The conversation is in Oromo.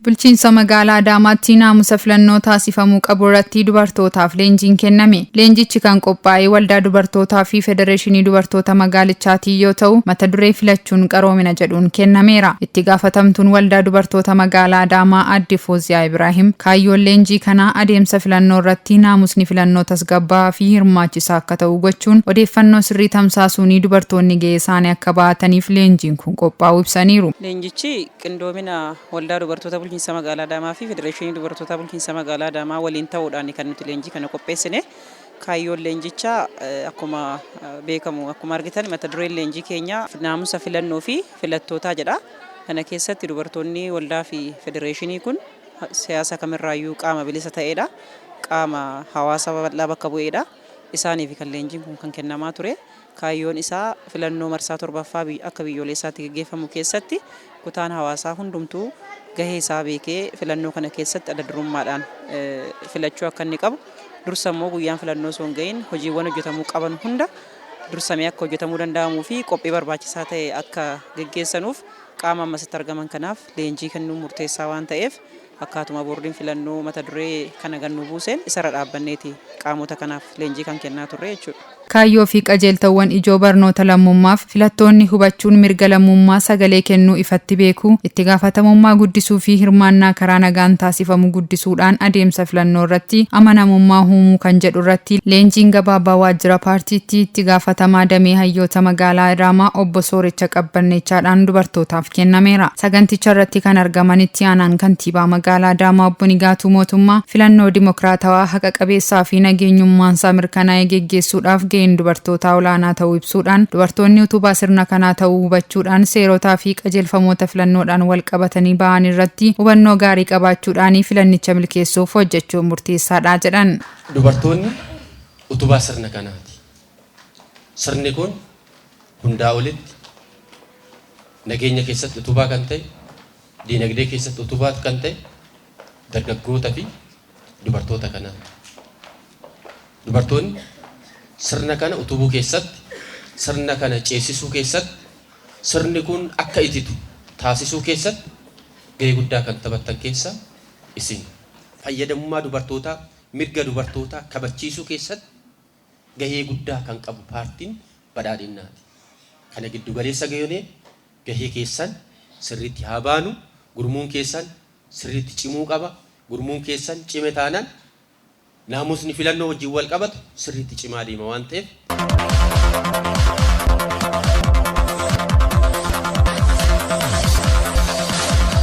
Bulchiinsa magaalaa Adaamaatti naamusa filannoo taasifamuu qabu irratti dubartootaaf leenjiin kenname. Leenjichi kan qophaa'e waldaa dubartootaa fi federeeshinii dubartoota magaalichaatii yoo ta'u, mata duree filachuun qaroomina jedhuun kennameera. Itti gaafatamtuun waldaa dubartoota magaalaa Adaamaa Aadde Fooziyaa Ibraahim kaayyoon leenjii kanaa adeemsa filannoo irratti naamusni filannoo tasgabbaa'aa fi hirmaachisaa akka ta'u gochuun odeeffannoo sirrii tamsaasuun dubartoonni gahee isaanii akka baataniif leenjiin kun qophaa'uu ibsaniiru. Leenjichi qindoomina waldaa dubartoota bulchiinsa magaalaa Adaamaa fi federeeshinii dubartoota bulchiinsa magaalaa Adaamaa waliin ta'uudhaan kan nuti leenjii kana qopheessine. Kaayyoon leenjichaa akkuma beekamu akkuma argitan mata dureen leenjii keenya naamusa filannoo fi filattootaa jedha. Kana keessatti dubartoonni waldaa fi federeeshinii kun siyaasa kamirraayyuu qaama bilisa ta'edha. Qaama hawaasa bal'aa bakka bu'edha. Isaaniif kan leenjiin kun kan kennamaa ture. Kaayyoon isaa filannoo marsaa torbaffaa akka biyyoolessaatti gaggeeffamu keessatti kutaan hawaasaa hundumtuu gahee isaa beekee filannoo kana keessatti adda durummaadhaan filachuu akka inni qabu. Dursammoo guyyaan filannoo osoo hin gahin hojiiwwan hojjetamuu qaban hunda dursamee akka hojjetamuu danda'amuu fi qophii barbaachisaa ta'e akka gaggeessanuuf qaama ammasitti argaman kanaaf leenjii kennuun murteessaa waan ta'eef akkaatuma boordiin filannoo mata duree kana gannu buuseen isarra dhaabbanneeti qaamota kanaaf leenjii kan kennaa turre jechuudha. Kaayyoo fi qajeeltawwan ijoo barnoota lammummaaf filattoonni hubachuun mirga lammummaa sagalee kennuu ifatti beekuu, itti gaafatamummaa guddisuu fi hirmaannaa karaa nagaan taasifamu guddisuudhaan adeemsa filannoo irratti amanamummaa uumuu kan jedhu irratti leenjiin gabaabaa waajjira paartiitti itti gaafatamaa damee hayyoota magaalaa Adaamaa obbo Sooricha Qabbanneechaadhaan dubartootaaf kennameera. Saganticha irratti kan argaman itti aanaan kantiibaa magaalaa Adaamaa obbo Nigaatuu Mootummaa filannoo dimokiraatawaa haqa qabeessaa fi nageenyummaansaa mirkanaa'ee geggeessuudhaaf gaheen dubartootaa olaanaa ta'uu ibsuudhaan dubartoonni utubaa sirna kanaa ta'uu hubachuudhaan seerotaa fi qajeelfamoota filannoodhaan wal qabatanii ba'an irratti hubannoo gaarii qabaachuudhaan filannicha milkeessuuf hojjechuun murteessaadha jedhan. Dubartoonni utubaa sirna kanaati. Sirni kun hundaa olitti nageenya keessatti utubaa kan ta'e, diinagdee keessatti utubaa kan ta'e dargaggoota fi dubartoota kanaati. Dubartoonni sirna kana utubuu keessatti, sirna kana ceesisuu keessatti, sirni kun akka ititu taasisuu keessatti gahee guddaa kan taphatan keessaa isin. Fayyadamummaa dubartootaa, mirga dubartootaa kabachiisuu keessatti gahee guddaa kan qabu paartiin badhaadhinaati. Kana giddu galeessa gahee keessan sirriitti haa baanu, gurmuun keessan sirriitti cimuu qaba. Gurmuun keessan cime taanaan naamusni filannoo wajjin wal qabatu sirriitti cimaa deema waan ta'eef